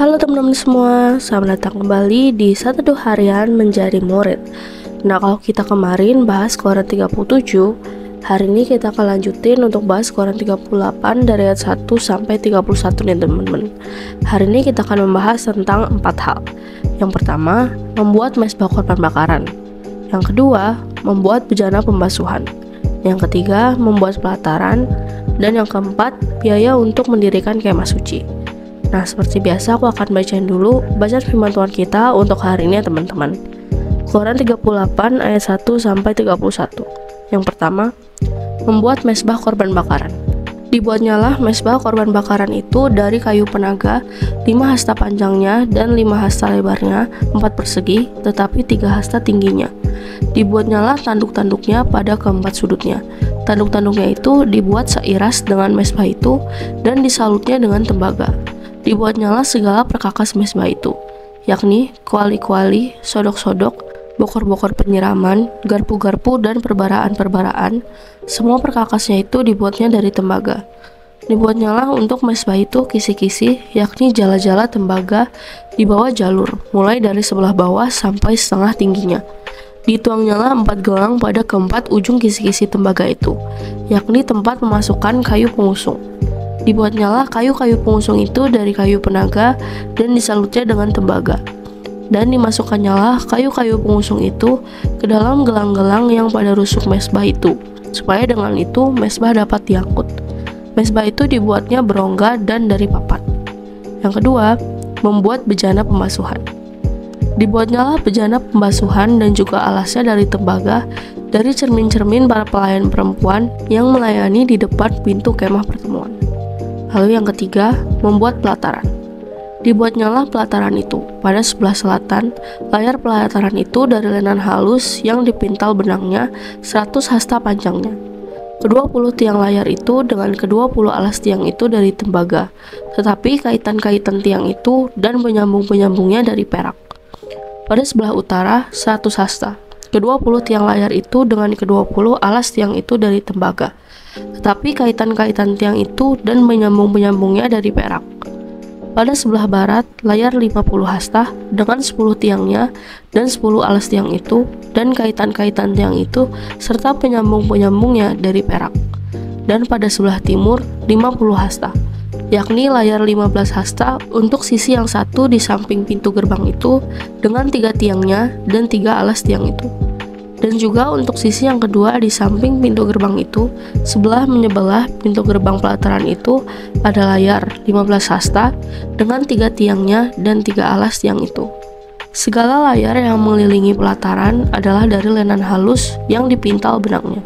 Halo teman-teman semua, selamat datang kembali di Satu Teduh Harian Menjadi Murid. Nah, kalau kita kemarin bahas Quran 37, hari ini kita akan lanjutin untuk bahas Quran 38 dari ayat 1 sampai 31 nih teman-teman. Hari ini kita akan membahas tentang 4 hal. Yang pertama, membuat mesbah korban bakaran. Yang kedua, membuat bejana pembasuhan. Yang ketiga, membuat pelataran. Dan yang keempat, biaya untuk mendirikan kemah suci. Nah, seperti biasa aku akan bacain dulu bacaan firman Tuhan kita untuk hari ini ya teman-teman. Quran 38 ayat 1 sampai 31. Yang pertama, membuat mesbah korban bakaran. Dibuatnyalah mesbah korban bakaran itu dari kayu penaga, 5 hasta panjangnya dan 5 hasta lebarnya, 4 persegi, tetapi 3 hasta tingginya. Dibuatnyalah tanduk-tanduknya pada keempat sudutnya. Tanduk-tanduknya itu dibuat seiras dengan mesbah itu dan disalutnya dengan tembaga. Dibuatnyalah segala perkakas mesbah itu, yakni kuali-kuali, sodok-sodok, bokor-bokor penyiraman, garpu-garpu, dan perbaraan-perbaraan. Semua perkakasnya itu dibuatnya dari tembaga. Dibuatnyalah untuk mesbah itu kisi-kisi, yakni jala-jala tembaga di bawah jalur, mulai dari sebelah bawah sampai setengah tingginya. Dituangnyalah 4 gelang pada keempat ujung kisi-kisi tembaga itu, yakni tempat memasukkan kayu pengusung. Dibuatnyalah kayu-kayu pengusung itu dari kayu penaga dan disalutnya dengan tembaga. Dan dimasukannyalah kayu-kayu pengusung itu ke dalam gelang-gelang yang pada rusuk mesbah itu, supaya dengan itu mesbah dapat diangkut. Mesbah itu dibuatnya berongga dan dari papan. Yang kedua, membuat bejana pembasuhan. Dibuatnyalah bejana pembasuhan dan juga alasnya dari tembaga, dari cermin-cermin para pelayan perempuan yang melayani di depan pintu kemah pertemuan. Lalu yang ketiga, membuat pelataran. Dibuatnyalah pelataran itu pada sebelah selatan. Layar pelataran itu dari lenan halus yang dipintal benangnya 100 hasta panjangnya. Kedua puluh tiang layar itu dengan kedua puluh alas tiang itu dari tembaga, tetapi kaitan-kaitan tiang itu dan penyambung-penyambungnya dari perak. Pada sebelah utara 100 hasta. Kedua puluh tiang layar itu dengan kedua puluh alas tiang itu dari tembaga, tetapi kaitan-kaitan tiang itu dan penyambung-penyambungnya dari perak. Pada sebelah barat, layar 50 hasta dengan 10 tiangnya dan 10 alas tiang itu dan kaitan-kaitan tiang itu serta penyambung-penyambungnya dari perak. Dan pada sebelah timur, 50 hasta, yakni layar 15 hasta untuk sisi yang satu di samping pintu gerbang itu dengan 3 tiangnya dan 3 alas tiang itu. Dan juga untuk sisi yang kedua di samping pintu gerbang itu, sebelah menyebelah pintu gerbang pelataran itu ada layar 15 hasta dengan 3 tiangnya dan 3 alas tiang itu. Segala layar yang mengelilingi pelataran adalah dari lenan halus yang dipintal benangnya.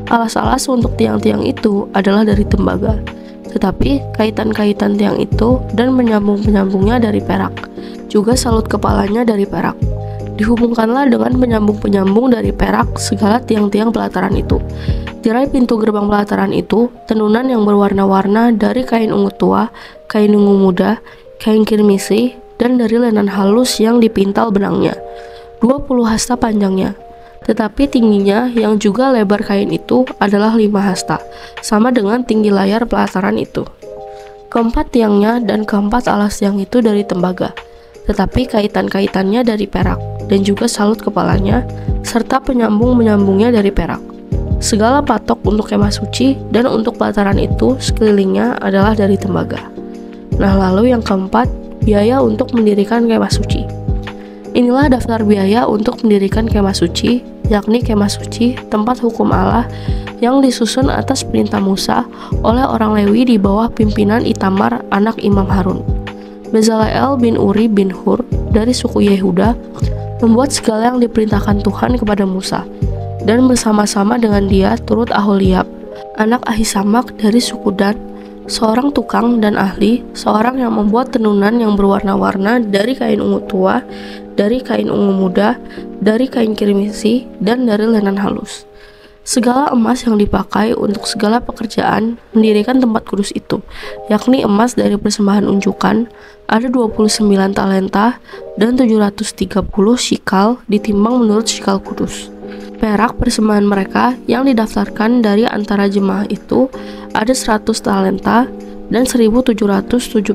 Alas-alas untuk tiang-tiang itu adalah dari tembaga, tetapi kaitan-kaitan tiang itu dan penyambung-penyambungnya dari perak, juga salut kepalanya dari perak. Dihubungkanlah dengan penyambung-penyambung dari perak segala tiang-tiang pelataran itu. Tirai pintu gerbang pelataran itu tenunan yang berwarna-warna dari kain ungu tua, kain ungu muda, kain kirmisi, dan dari lenan halus yang dipintal benangnya. 20 hasta panjangnya. Tetapi tingginya yang juga lebar kain itu adalah 5 hasta, sama dengan tinggi layar pelataran itu. Keempat tiangnya dan keempat alas tiang itu dari tembaga, tetapi kaitan-kaitannya dari perak, dan juga salut kepalanya, serta penyambung-penyambungnya dari perak. Segala patok untuk kemah suci dan untuk pelataran itu sekelilingnya adalah dari tembaga. Nah, lalu yang keempat, biaya untuk mendirikan kemah suci. Inilah daftar biaya untuk mendirikan kemah suci, yakni kemah suci, tempat hukum Allah, yang disusun atas perintah Musa oleh orang Lewi di bawah pimpinan Itamar anak Imam Harun. Bezaleel bin Uri bin Hur dari suku Yehuda membuat segala yang diperintahkan Tuhan kepada Musa, dan bersama-sama dengan dia turut Aholiab, anak Ahisamak dari suku Dan, seorang tukang dan ahli, seorang yang membuat tenunan yang berwarna-warna dari kain ungu tua, dari kain ungu muda, dari kain kirmisi, dan dari lenan halus. Segala emas yang dipakai untuk segala pekerjaan mendirikan tempat kudus itu, yakni emas dari persembahan unjukan, ada 29 talenta dan 730 shikal ditimbang menurut shikal kudus. Perak persembahan mereka yang didaftarkan dari antara jemaah itu ada 100 talenta dan 1775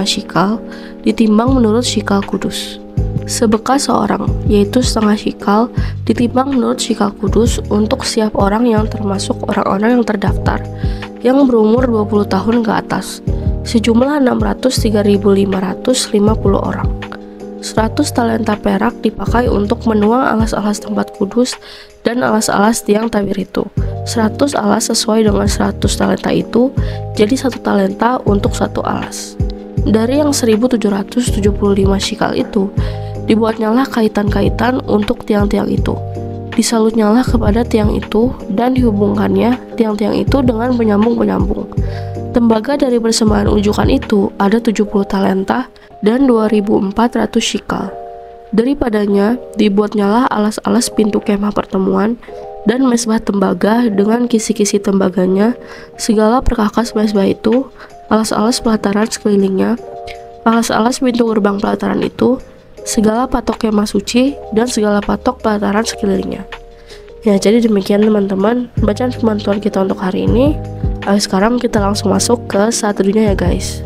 shikal ditimbang menurut shikal kudus. Sebekas seorang, yaitu setengah shikal, ditimbang menurut shikal kudus untuk setiap orang yang termasuk orang-orang yang terdaftar yang berumur 20 tahun ke atas, sejumlah 603.550 orang. 100 talenta perak dipakai untuk menuang alas-alas tempat kudus dan alas-alas tiang tabir itu. 100 alas sesuai dengan 100 talenta itu, jadi 1 talenta untuk 1 alas. Dari yang 1775 shikal itu, dibuatnyalah kaitan-kaitan untuk tiang-tiang itu. Disalutnyalah kepada tiang itu dan dihubungkannya tiang-tiang itu dengan penyambung-penyambung. Tembaga dari persembahan unjukan itu ada 70 talenta dan 2.400 shikal. Daripadanya dibuatnyalah alas-alas pintu kemah pertemuan dan mezbah tembaga dengan kisi-kisi tembaganya, segala perkakas mezbah itu, alas-alas pelataran sekelilingnya, alas-alas pintu gerbang pelataran itu, segala patok kemah suci, dan segala patok pelataran sekelilingnya. Ya, jadi demikian teman-teman bacaan firman Tuhan kita untuk hari ini. Ayo sekarang kita langsung masuk ke saat teduhnya ya guys.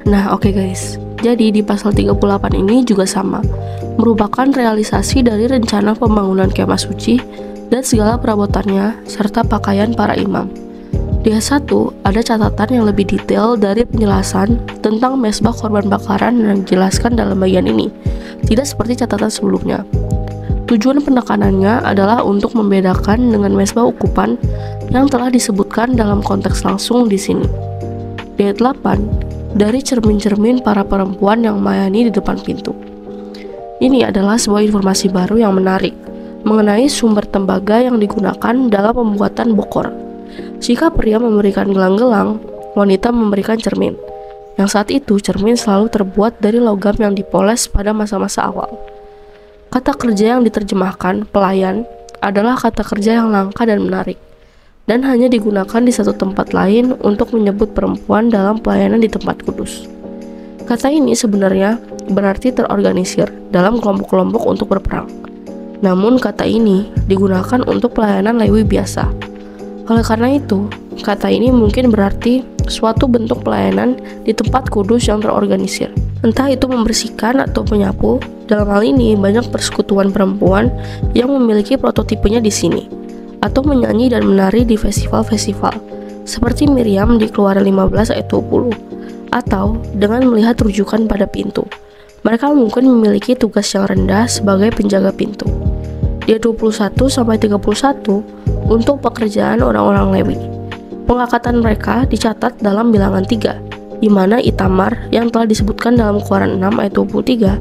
Nah oke guys, jadi di pasal 38 ini juga sama, merupakan realisasi dari rencana pembangunan kemah suci dan segala perabotannya serta pakaian para imam. Di ayat 1 ada catatan yang lebih detail dari penjelasan tentang mezbah korban bakaran yang dijelaskan dalam bagian ini, tidak seperti catatan sebelumnya. Tujuan penekanannya adalah untuk membedakan dengan mezbah ukupan yang telah disebutkan dalam konteks langsung di sini. Di ayat 8, dari cermin-cermin para perempuan yang melayani di depan pintu. Ini adalah sebuah informasi baru yang menarik mengenai sumber tembaga yang digunakan dalam pembuatan bokor. Jika pria memberikan gelang-gelang, wanita memberikan cermin. Yang saat itu cermin selalu terbuat dari logam yang dipoles pada masa-masa awal. Kata kerja yang diterjemahkan pelayan adalah kata kerja yang langka dan menarik, dan hanya digunakan di satu tempat lain untuk menyebut perempuan dalam pelayanan di tempat kudus. Kata ini sebenarnya berarti terorganisir dalam kelompok-kelompok untuk berperang. Namun kata ini digunakan untuk pelayanan Lewi biasa. Oleh karena itu, kata ini mungkin berarti suatu bentuk pelayanan di tempat kudus yang terorganisir. Entah itu membersihkan atau menyapu. Dalam hal ini banyak persekutuan perempuan yang memiliki prototipenya di sini, atau menyanyi dan menari di festival-festival, seperti Miriam di Keluaran 15 ayat 20, atau dengan melihat rujukan pada pintu. Mereka mungkin memiliki tugas yang rendah sebagai penjaga pintu. Di ayat 21-31 untuk pekerjaan orang-orang Lewi. Pengangkatan mereka dicatat dalam bilangan 3, di mana Itamar yang telah disebutkan dalam Keluaran 6 ayat 23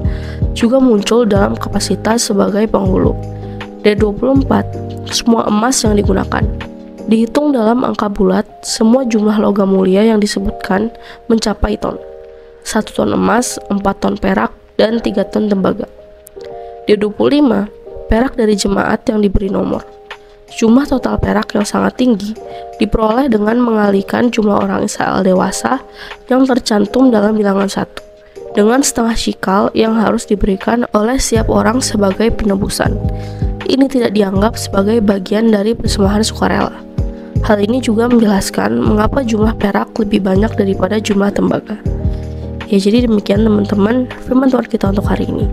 juga muncul dalam kapasitas sebagai penghulu. Di ayat 24, semua emas yang digunakan. Dihitung dalam angka bulat, semua jumlah logam mulia yang disebutkan mencapai ton. 1 ton emas, 4 ton perak, dan 3 ton tembaga. Di 25, perak dari jemaat yang diberi nomor. Jumlah total perak yang sangat tinggi diperoleh dengan mengalihkan jumlah orang Israel dewasa yang tercantum dalam bilangan 1, dengan setengah shikal yang harus diberikan oleh setiap orang sebagai penebusan. Ini tidak dianggap sebagai bagian dari persembahan sukarela. Hal ini juga menjelaskan mengapa jumlah perak lebih banyak daripada jumlah tembaga. Ya, jadi demikian teman-teman firman Tuhan kita untuk hari ini.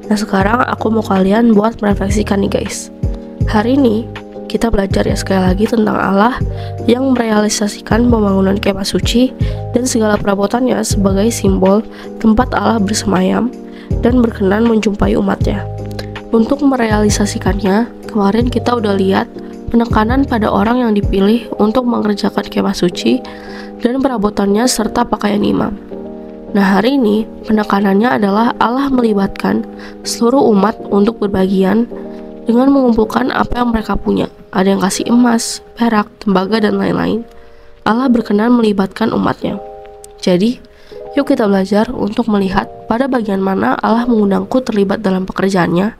Nah sekarang aku mau kalian buat merefleksikan nih guys. Hari ini kita belajar ya sekali lagi tentang Allah yang merealisasikan pembangunan kemah suci dan segala perabotannya sebagai simbol tempat Allah bersemayam dan berkenan menjumpai umatnya. Untuk merealisasikannya, kemarin kita udah lihat penekanan pada orang yang dipilih untuk mengerjakan kemah suci dan perabotannya serta pakaian imam. Nah hari ini penekanannya adalah Allah melibatkan seluruh umat untuk berbagian dengan mengumpulkan apa yang mereka punya. Ada yang kasih emas, perak, tembaga, dan lain-lain. Allah berkenan melibatkan umatnya. Jadi, yuk kita belajar untuk melihat pada bagian mana Allah mengundangku terlibat dalam pekerjaannya.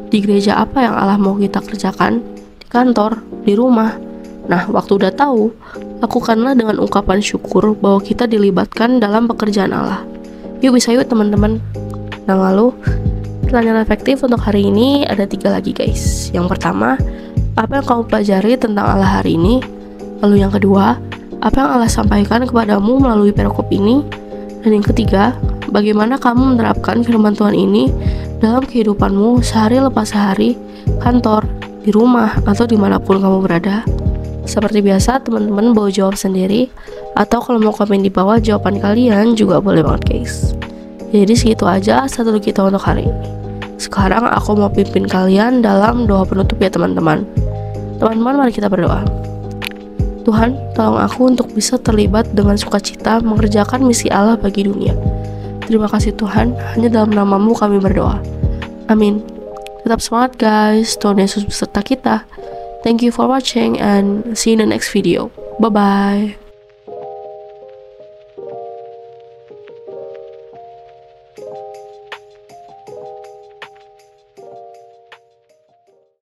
Di gereja apa yang Allah mau kita kerjakan? Di kantor, di rumah. Nah, waktu udah tahu, lakukanlah dengan ungkapan syukur bahwa kita dilibatkan dalam pekerjaan Allah. Yuk bisa yuk teman-teman. Nah lalu, pertanyaan efektif untuk hari ini ada 3 lagi guys. Yang pertama, apa yang kamu pelajari tentang Allah hari ini? Lalu yang kedua, Apa yang Allah sampaikan kepadamu melalui perikop ini? Dan yang ketiga, bagaimana kamu menerapkan firman Tuhan ini dalam kehidupanmu sehari lepas sehari, kantor, di rumah, atau dimanapun kamu berada? Seperti biasa, teman-teman bawa jawab sendiri, atau kalau mau komen di bawah jawaban kalian juga boleh banget guys. Jadi segitu aja satu kita untuk hari ini. Sekarang aku mau pimpin kalian dalam doa penutup ya teman-teman. Teman-teman, mari kita berdoa. Tuhan, tolong aku untuk bisa terlibat dengan sukacita mengerjakan misi Allah bagi dunia. Terima kasih Tuhan, hanya dalam namamu kami berdoa. Amin. Tetap semangat guys, Tuhan Yesus beserta kita. Thank you for watching and see you in the next video. Bye-bye.